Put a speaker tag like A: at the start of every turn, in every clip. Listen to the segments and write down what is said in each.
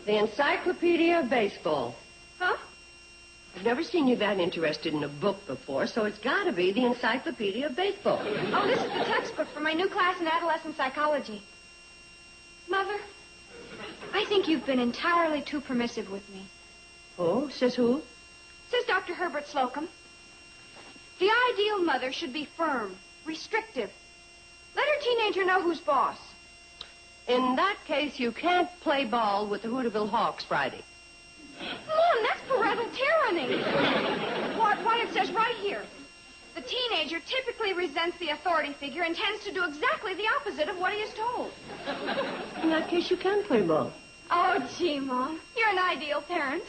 A: The Encyclopedia of Baseball.
B: Huh?
A: I've never seen you that interested in a book before, so it's got to be the Encyclopedia of Baseball.
B: Oh, this is the textbook for my new class in adolescent psychology. Mother, I think you've been entirely too permissive with me.
A: Oh, says who?
B: Says Dr. Herbert Slocum. The ideal mother should be firm, restrictive. Let her teenager know who's boss.
A: In that case, you can't play ball with the Hooterville Hawks Friday.
B: Mom, that's parental tyranny. Why, it says right here. The teenager typically resents the authority figure and tends to do exactly the opposite of what he is told.
A: In that case, you can play ball.
B: Oh, gee, Mom. You're an ideal parent.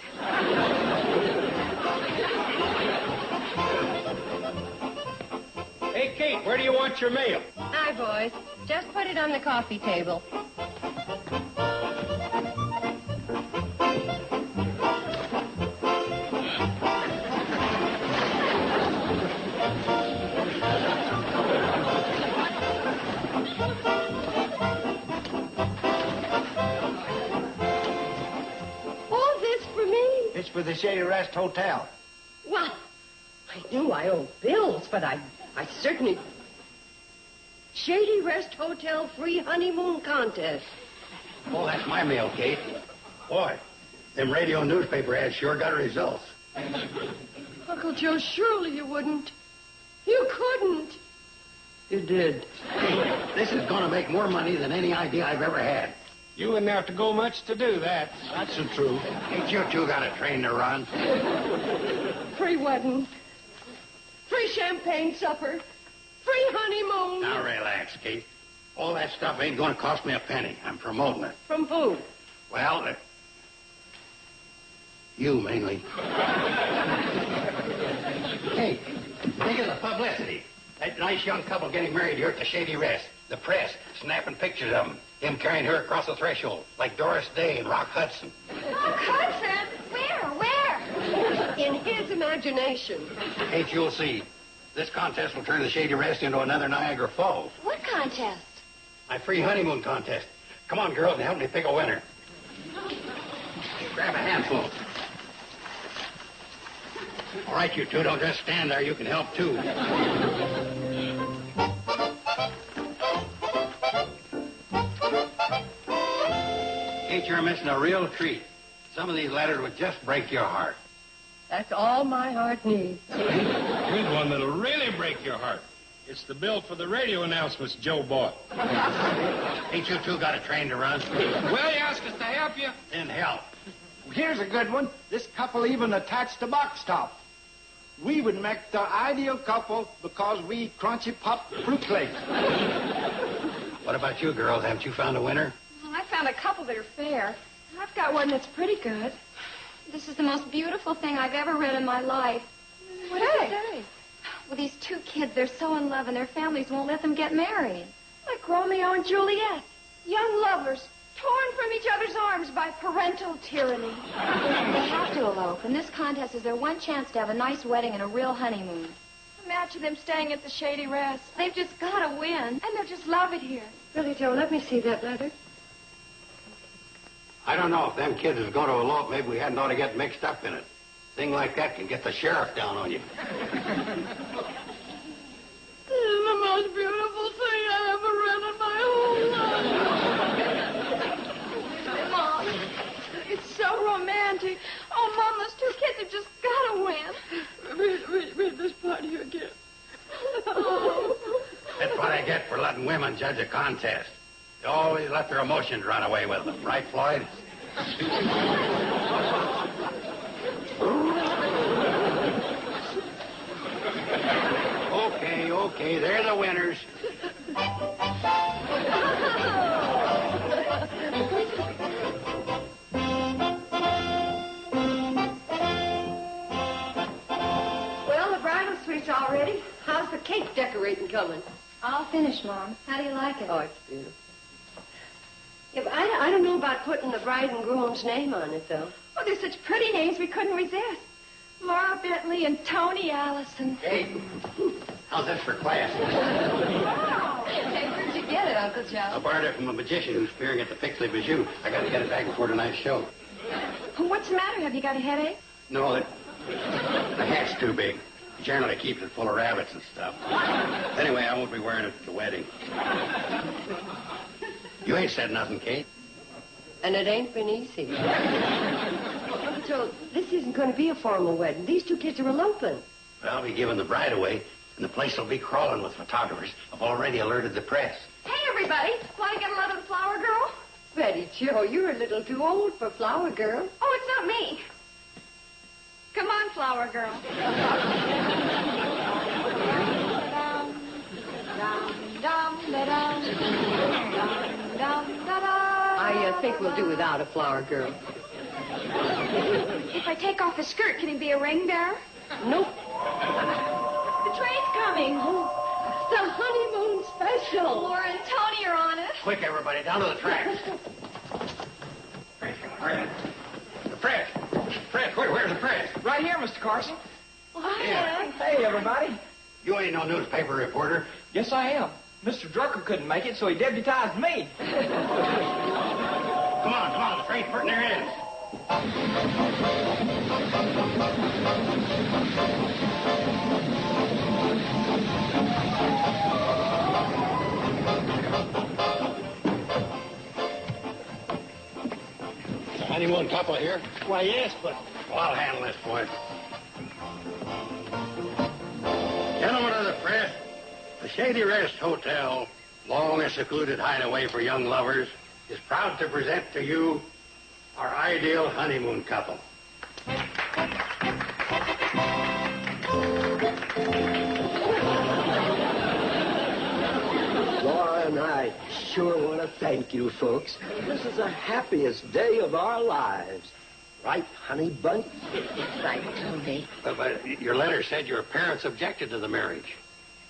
C: Hey, Kate, where do you want your mail?
A: Hi, boys. Just put it on the coffee table. All this for me?
C: It's for the Shady Rest Hotel.
A: Well, I knew I owed bills, but I certainly... Shady Rest Hotel free honeymoon contest.
C: Oh, that's my mail, Kate. Boy, them radio and newspaper ads sure got results.
A: Uncle Joe, surely you wouldn't. You couldn't. You did.
C: Hey, this is going to make more money than any idea I've ever had.
D: You wouldn't have to go much to do that.
C: That's the truth. Ain't you two got a train to run?
A: Free wedding. Free champagne supper. Free honeymoon.
C: Now, relax, Kate. All that stuff ain't going to cost me a penny. I'm promoting it.
A: From who?
C: Well, you mainly. Hey, think of the publicity. That nice young couple getting married here at the Shady Rest. The press snapping pictures of them. Him carrying her across the threshold, like Doris Day and Rock Hudson.
B: Rock Hudson? Where?
A: In his imagination.
C: Ain't you'll see. This contest will turn the Shady Rest into another Niagara Falls.
B: What contest?
C: My free honeymoon contest. Come on, girls, and help me pick a winner. Grab a handful. All right, you two, don't just stand there. You can help, too. Kate, you're missing a real treat. Some of these letters would just break your heart.
A: That's all my heart needs.
D: Here's one that'll really break your heart. It's the bill for the radio announcements Joe bought.
C: Ain't you two got a train to run?
D: Well, you asked us to help you.
C: Then help.
E: Here's a good one. This couple even attached a box top. We would make the ideal couple because we eat crunchy pop fruit flakes.
C: What about you, girls? Haven't you found a winner?
B: I found a couple that are fair. I've got one that's pretty good. This is the most beautiful thing I've ever read in my life. What does it say? Well, these two kids, they're so in love and their families won't let them get married. Like Romeo and Juliet. Young lovers, torn from each other's arms by parental tyranny. They have to elope, and this contest is their one chance to have a nice wedding and a real honeymoon. Imagine them staying at the Shady Rest. They've just got to win, and they'll just love it here.
A: Really, Joe, let me see that letter.
C: I don't know if them kids is going to elope. Maybe we hadn't ought to get mixed up in it. Thing like that can get the sheriff down on you.
A: This is the most beautiful thing I ever read in my whole life.
B: Mom, it's so romantic. Oh, Mom, those two kids have just got to win.
A: Read this part here again.
C: That's what I get for letting women judge a contest. They always let their emotions run away with them. Right, Floyd? Okay, they're the winners.
A: Well, the bridal suite's all ready. How's the cake decorating coming?
B: All finished, Mom. How do you like it?
A: Oh, it's beautiful. Yeah, but I don't know about putting the bride and groom's name on it, though.
B: Oh, they're such pretty names we couldn't resist. Laura Bentley and Tony Allison.
C: Hey, how's this for class?
B: Wow. Hey, where'd you get it, Uncle Joe?
C: I borrowed it from a magician who's appearing at the Pixley Bijou. I got to get it back before tonight's show.
B: What's the matter? Have you got a headache?
C: No, the hat's too big. Generally keeps it full of rabbits and stuff. Anyway, I won't be wearing it at the wedding. You ain't said nothing, Kate.
A: And it ain't been easy. So this isn't going to be a formal wedding. These two kids are eloping.
C: Well, I'll be giving the bride away, and the place will be crawling with photographers. I've already alerted the press.
B: Hey, everybody. Want to get a load of the flower girl?
A: Betty Jo, you're a little too old for Flower Girl.
B: Oh, it's not me. Come on, flower girl.
A: I think we'll do without a Flower Girl.
B: If I take off his skirt, can he be a ring bearer?
A: Nope.
B: The train's coming.
A: The honeymoon special.
B: Laura and Tony are on it.
C: Quick, everybody, down to the tracks. The press. Where's the press?
F: Right here, Mr. Carson.
C: Yeah.
F: Hey, everybody.
C: You ain't no newspaper reporter.
F: Yes, I am. Mr. Drucker couldn't make it, so he deputized me.
C: Come on, the train's putting their ends. The honeymoon couple here?
E: Why, yes, but...
C: Well, I'll handle this, boys. Gentlemen of the press, the Shady Rest Hotel, long a secluded hideaway for young lovers, is proud to present to you our ideal honeymoon couple.
G: Laura and I sure want to thank you folks. This is the happiest day of our lives. Right, honey bunch?
A: Right, Tony.
C: But your letter said your parents objected to the marriage.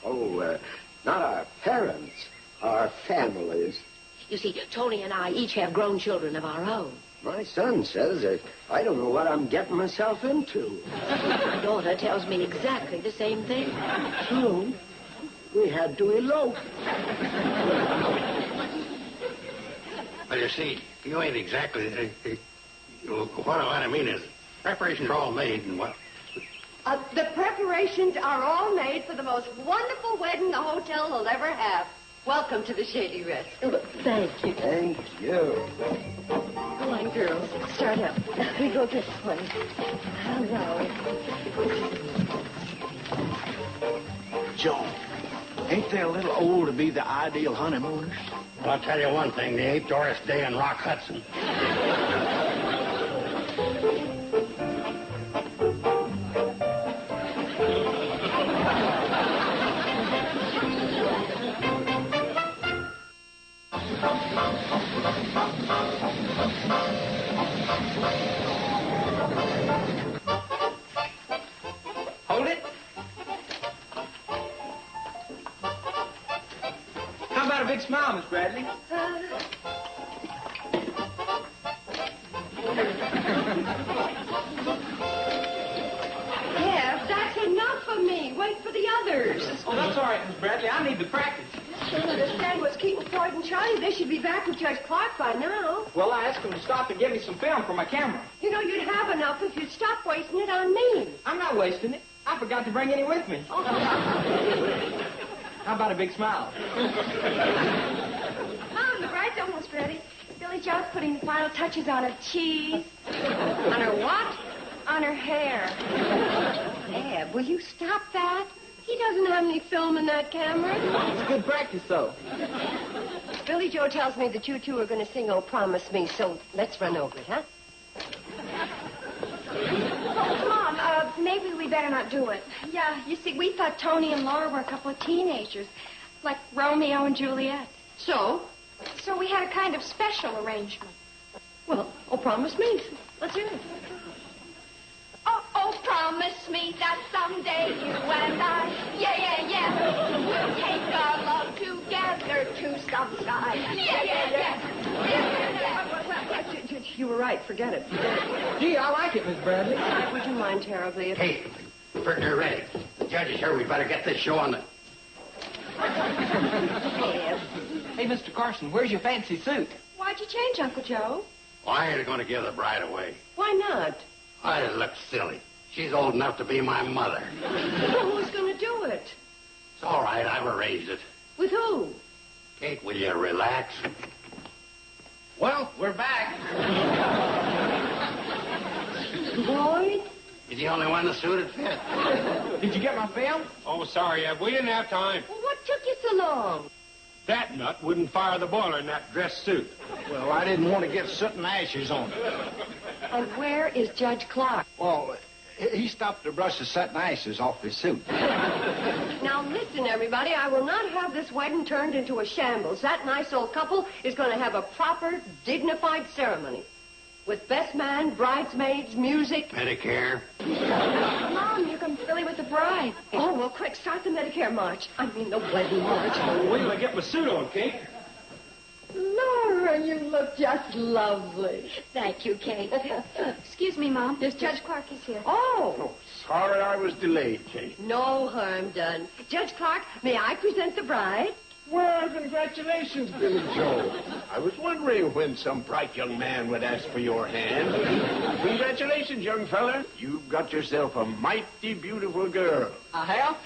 G: Oh, not our parents, our families.
A: You see, Tony and I each have grown children of our own.
G: My son says that I don't know what I'm getting myself into.
A: My daughter tells me exactly the same thing.
G: So, we had to elope.
C: But you see, you ain't exactly... what I mean is, preparations are all made and what...
A: The preparations are all made for the most wonderful wedding the hotel will ever have. Welcome to the Shady Rest. Thank you.
G: Thank you.
A: Come on, girls. Start up. We go this way. Hello.
E: Joe, ain't they a little old to be the ideal honeymooners?
C: Well, I'll tell you one thing, they ain't Doris Day and Rock Hudson.
F: Hold it. How about a big smile, Miss Bradley?
A: Yeah, that's enough for me. Wait for the others.
F: Oh, that's all right, Miss Bradley. I need to practice.
A: I don't understand what's keeping Floyd and Charlie. They should be back with Judge Clark by now.
F: Well, I asked them to stop and give me some film for my camera.
A: You know, you'd have enough if you'd stop wasting it on me.
F: I'm not wasting it. I forgot to bring any with me. How about a big smile?
B: Mom, the bride's almost ready. Billy Joe's putting the final touches on her cheese.
A: On her what?
B: On her hair.
A: Eb, will you stop that? He doesn't have any film in that camera.
F: It's good practice, though.
A: Billy Joe tells me that you two are going to sing Oh Promise Me, so let's run over it, huh?
B: Mom, maybe we better not do it. Yeah, you see, we thought Tony and Laura were a couple of teenagers, like Romeo and Juliet.
A: So?
B: So we had a kind of special arrangement.
A: Well, Oh Promise Me. Let's hear it.
B: Oh, promise me that someday you and I, yeah, we'll take our love together to some side. Yeah.
A: You were right. Forget it.
F: Gee, I like it, Miss Bradley.
A: Would you mind terribly if...
C: Hey, they're ready. The judge is here. We better get this show on the...
F: Hey, Mr. Carson, where's your fancy suit?
B: Why'd you change, Uncle Joe?
C: I ain't going to give the bride away.
A: Why not?
C: I look silly. She's old enough to be my mother.
A: Well, who's going to do it?
C: It's all right. I've arranged it.
A: With who?
C: Kate, will you relax?
F: Well, we're back.
A: Boyd?
C: You're the only one that suited fit.
F: Did you get my film?
D: Oh, sorry, Eb. We didn't have time.
A: Well, what took you so long?
D: That nut wouldn't fire the boiler in that dress suit.
E: Well, I didn't want to get soot and ashes on it.
A: And where is Judge Clark?
E: Well, he stopped to brush the soot and ashes off his suit.
A: Now, listen, everybody. I will not have this wedding turned into a shambles. That nice old couple is going to have a proper, dignified ceremony. With best man, bridesmaids, music.
C: Medicare.
B: Mom, you're completely with the bride.
A: Oh, well, quick, start the Medicare march. I mean, the wedding march.
D: Wait till I get my suit on, Kate.
A: Laura, you look just lovely.
B: Thank you, Kate. Excuse me, Mom. Judge Clark is here.
A: Oh,
E: Sorry I was delayed, Kate.
A: no harm done. Judge Clark, may I present the bride?
H: Well, congratulations, Billy Joe. I was wondering when some bright young man would ask for your hand. Congratulations, young fella. You've got yourself a mighty beautiful girl.
F: I have?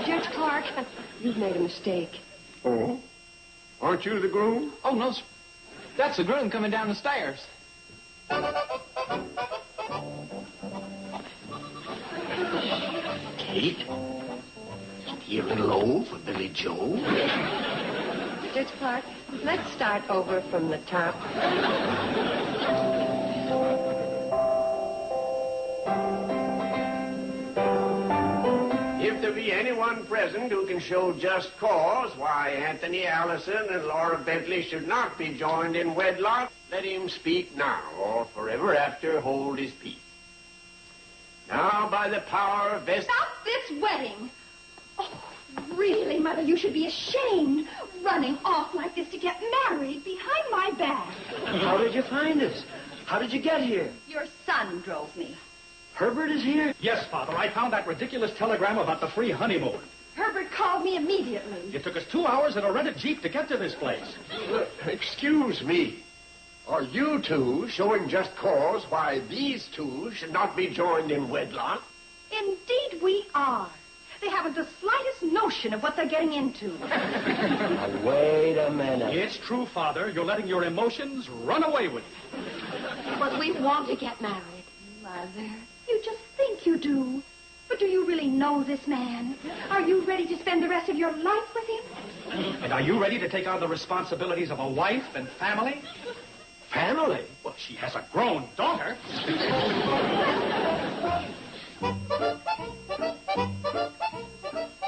A: Judge Clark, you've made a mistake.
H: Oh? Aren't you the groom?
F: Oh, no, sir. That's the groom coming down the stairs.
C: Kate? You a little low for Billy Joe?
A: Judge Clark, let's start over from the top.
H: If there be anyone present who can show just cause why Anthony Allison and Laura Bentley should not be joined in wedlock, let him speak now, or forever after hold his peace. Now, by the power vested...
B: Stop this wedding! Oh, really, Mother, you should be ashamed running off like this to get married behind my back.
G: How did you find us? How did you get here?
B: Your son drove me.
G: Herbert is here?
I: Yes, Father. I found that ridiculous telegram about the free honeymoon.
B: Herbert called me immediately.
I: It took us 2 hours in a rented Jeep to get to this place.
H: Excuse me. Are you two showing just cause why these two should not be joined in wedlock?
B: Indeed we are. They haven't the slightest notion of what they're getting into.
G: Now, wait a minute.
I: It's true, Father. You're letting your emotions run away with you.
B: But we want to get married. Mother, you just think you do. But do you really know this man? Are you ready to spend the rest of your life with him?
I: And are you ready to take on the responsibilities of a wife and family?
G: Family?
I: Well, she has a grown daughter.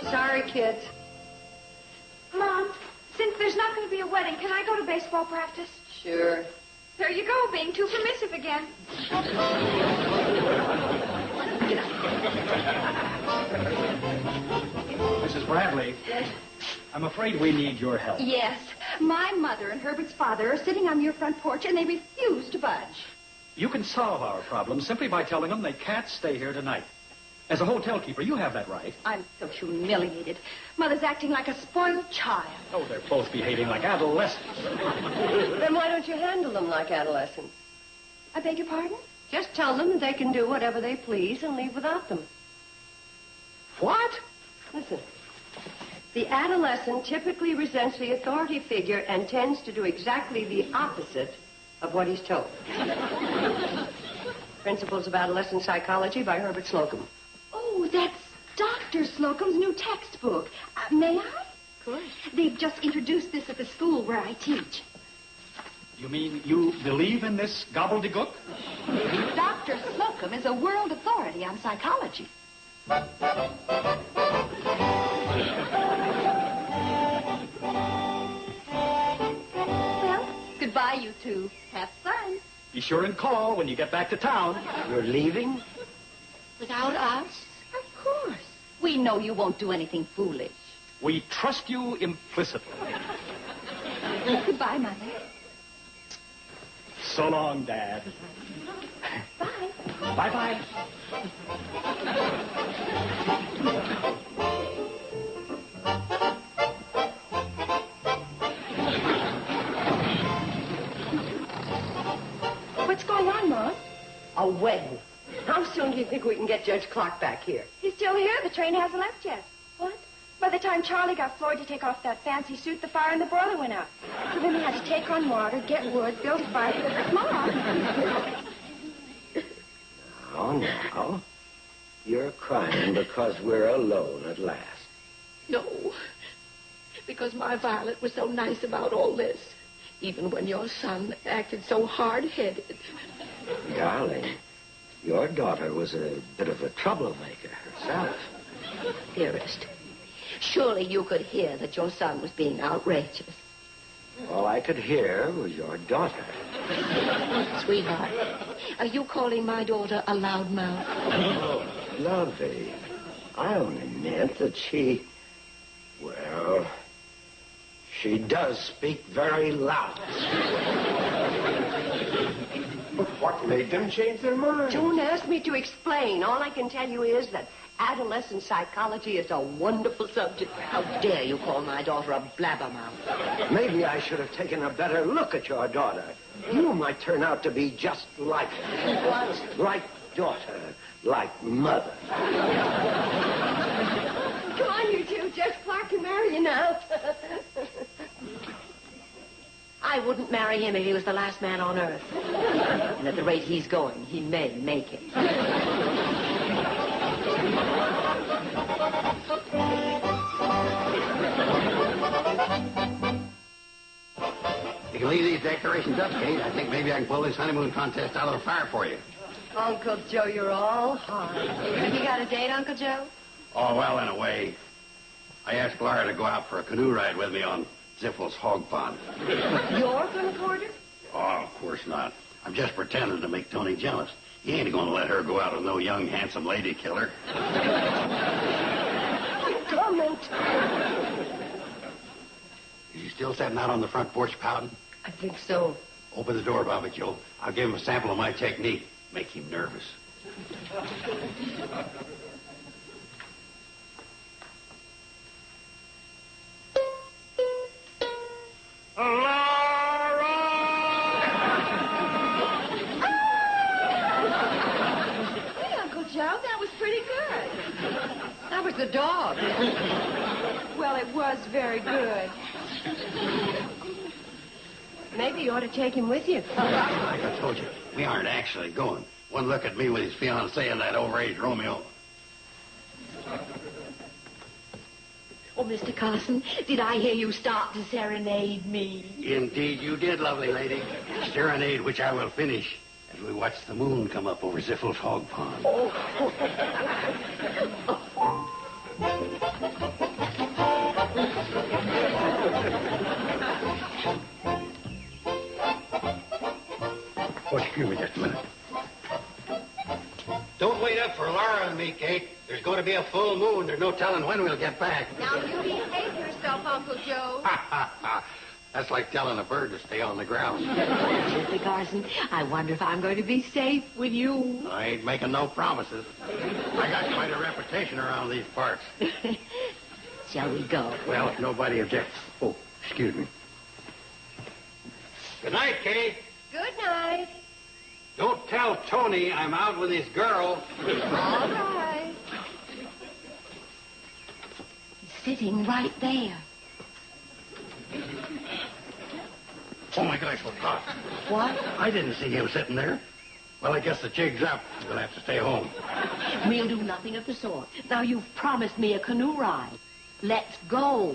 A: Sorry, kids.
B: Mom, since there's not going to be a wedding, can I go to baseball practice?
A: Sure.
B: There you go, being too permissive again.
I: Mrs. Bradley, I'm afraid we need your help.
B: Yes. My mother and Herbert's father are sitting on your front porch, and they refuse to budge.
I: You can solve our problem simply by telling them they can't stay here tonight. As a hotel keeper, you have that right.
B: I'm so humiliated. Mother's acting like a spoiled child.
I: Oh, they're both behaving like adolescents.
A: Then why don't you handle them like adolescents?
B: I beg your pardon?
A: Just tell them they can do whatever they please and leave without them.
G: What?
A: Listen. The adolescent typically resents the authority figure and tends to do exactly the opposite of what he's told. Principles of Adolescent Psychology by Herbert Slocum.
B: Oh, that's Dr. Slocum's new textbook. May I?
A: Of course.
B: They've just introduced this at the school where I teach.
I: You mean you believe in this gobbledygook?
B: Dr. Slocum is a world authority on psychology. Well, goodbye, you two. Have fun.
I: Be sure and call when you get back to town.
G: You're leaving?
B: Without us? Of course. We know you won't do anything foolish.
I: We trust you implicitly.
B: Goodbye, Mother.
I: So long, Dad.
B: Bye.
I: Bye-bye.
A: How soon do you think we can get Judge Clark back here?
B: He's still here. The train hasn't left yet. What? By the time Charlie got Floyd to take off that fancy suit, the fire in the boiler went out. So then he had to take on water, get wood, build a fire. Mom!
G: Now, you're crying because we're alone at last.
J: No, because my Violet was so nice about all this, even when your son acted so hard-headed.
G: Darling, your daughter was a bit of a troublemaker herself.
J: Dearest, surely you could hear that your son was being outrageous.
G: All I could hear was your daughter.
J: Sweetheart, are you calling my daughter a loudmouth?
G: Oh, lovey, I only meant that she does speak very loud.
H: But what made them change their mind?
A: Don't ask me to explain. All I can tell you is that adolescent psychology is a wonderful subject.
J: How dare you call my daughter a blabbermouth?
G: Maybe I should have taken a better look at your daughter. You might turn out to be just like her.
J: What?
G: Like daughter, like mother.
A: Come on, you two. Judge Clark can marry you now.
J: I wouldn't marry him if he was the last man on earth. And at the rate he's going, he may make it.
C: You can leave these decorations up, Kate. I think maybe I can pull this honeymoon contest out of the fire for you.
A: Uncle Joe, you're all heart.
B: You got a date, Uncle Joe?
C: Oh, well, in a way. I asked Laura to go out for a canoe ride with me on Ziffle's hog pond.
A: You're going to court her?
C: Oh, of course not. I'm just pretending to make Tony jealous. He ain't going to let her go out with no young, handsome lady killer.
A: Comment.
C: Is he still sitting out on the front porch pouting?
A: I think so.
C: Open the door, Bobby Joe. I'll give him a sample of my technique. Make him nervous.
B: Hey, Uncle Joe, that was pretty good.
A: That was the dog.
B: Well, it was very good.
A: Maybe you ought to take him with you.
C: Like I told you, we aren't actually going. One look at me with his fiancée and that overaged Romeo.
J: Oh, Mr. Carson, did I hear you start to serenade me?
C: Indeed you did, lovely lady. Serenade which I will finish as we watch the moon come up over Ziffle's hog pond. Oh, excuse me just a minute. Don't wait up for Laura and me, Kate. There's going to be a full moon. There's no telling when we'll get back.
A: Now, you behave yourself, Uncle Joe.
C: Ha, ha, ha. That's like telling a bird to stay on the ground.
J: Mr. Carson, I wonder if I'm going to be safe with you.
C: I ain't making no promises. I got quite a reputation around these parts.
J: Shall we go?
C: Well, if nobody objects. Oh, excuse me. Good night, Kate.
A: Good night.
C: Don't tell Tony I'm out with his girl.
A: All right.
J: He's sitting right there.
C: Oh, my gosh, what hot.
J: What?
C: I didn't see him sitting there. Well, I guess the jig's up. We'll have to stay home.
J: We'll do nothing of the sort. Now, you've promised me a canoe ride. Let's go.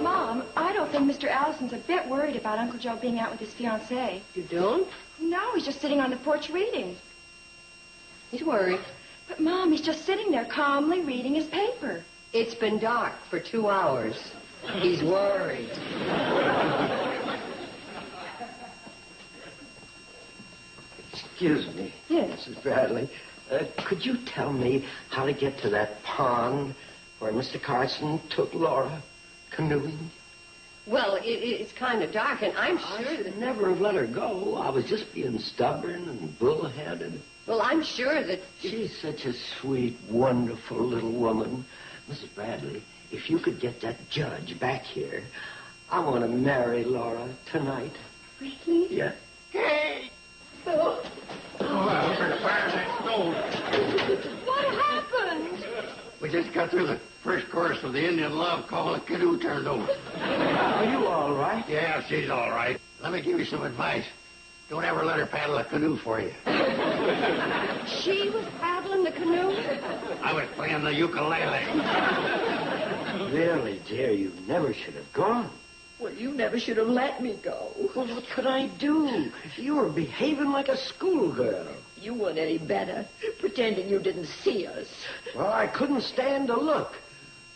B: Mom, I don't think Mr. Allison's a bit worried about Uncle Joe being out with his fiancée.
A: You don't?
B: No, he's just sitting on the porch reading.
A: He's worried.
B: But, Mom, he's just sitting there calmly reading his paper.
A: It's been dark for 2 hours. He's worried.
G: Excuse me.
B: Yes.
G: Mrs. Bradley, could you tell me how to get to that pond where Mr. Carson took Laura canoeing?
A: Well, it's kind of dark, and I'm sure
G: I
A: that...
G: should never have let her go. I was just being stubborn and bullheaded.
A: Well, I'm sure that...
G: She's such a sweet, wonderful little woman. Mrs. Bradley, if you could get that judge back here, I want to marry Laura tonight.
B: Really?
G: Yeah.
H: Kate!
J: Oh.
C: Well, for the fire that stove.
A: What happened?
C: We just got through the first chorus of the Indian love call. The canoe turned over.
G: Are you all right?
C: Yeah, she's all right. Let me give you some advice. Don't ever let her paddle a canoe for you.
A: She was paddling the canoe?
C: I was playing the ukulele.
G: Really, dear, you never should have gone.
J: Well, you never should have let me go.
G: Well, what could I do? You were behaving like a schoolgirl.
J: You weren't any better, pretending you didn't see us.
G: Well, I couldn't stand to look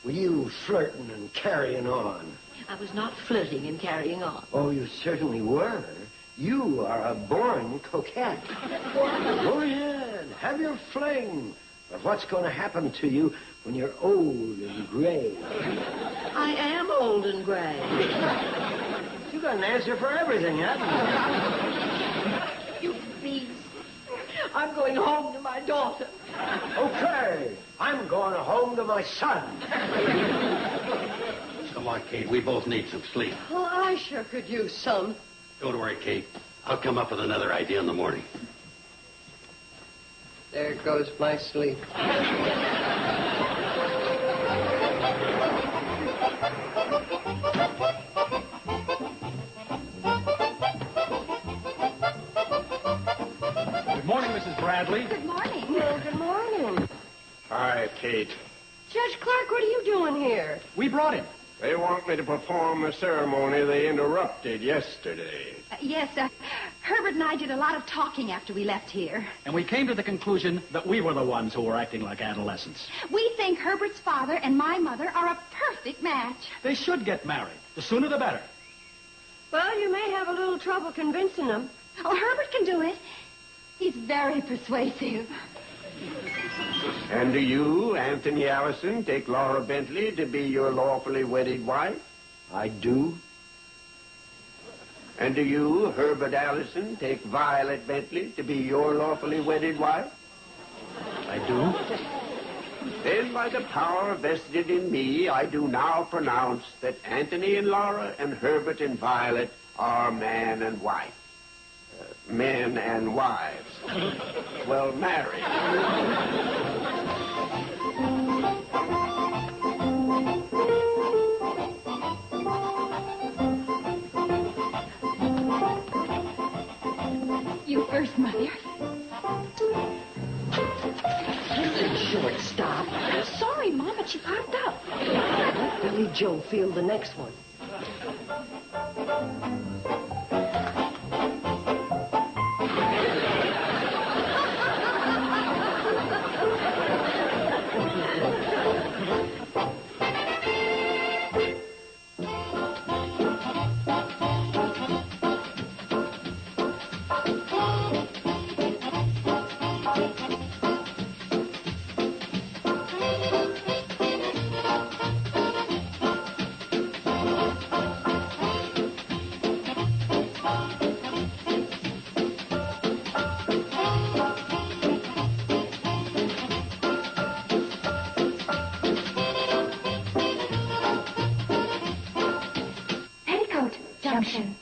G: with you flirting and carrying on.
J: I was not flirting and carrying on.
G: Oh, you certainly were. You are a born coquette. Go ahead, have your fling. But what's going to happen to you when you're old and gray?
J: I am old and gray.
G: You got an answer for everything, haven't
J: You beast. I'm going home to my daughter.
G: you? Okay, I'm going home to my son.
C: Come on, Kate. We both need some sleep.
A: Well, I sure could use some.
C: Don't worry, Kate. I'll come up with another idea in the morning.
A: There goes my sleep.
I: Good morning, Mrs. Bradley.
B: Good morning.
A: Well, good morning.
H: Hi, Kate.
A: Judge Clark, what are you doing here?
I: We brought him.
H: They want me to perform a ceremony they interrupted yesterday.
B: Yes, Herbert and I did a lot of talking after we left here.
I: And we came to the conclusion that we were the ones who were acting like adolescents.
B: We think Herbert's father and my mother are a perfect match.
I: They should get married. The sooner the better.
A: Well, you may have a little trouble convincing them.
B: Oh, Herbert can do it. He's very persuasive.
H: And do you, Anthony Allison, take Laura Bentley to be your lawfully wedded wife?
G: I do.
H: And do you, Herbert Allison, take Violet Bentley to be your lawfully wedded wife?
I: I do.
H: Then, by the power vested in me, I do now pronounce that Anthony and Laura and Herbert and Violet are man and wife. Men and wives. Well, married.
B: You first, Mother.
A: Shortstop.
B: Sorry, Mom, but she popped up.
A: Let Billy Joe field the next one.
B: Petticoat Junction.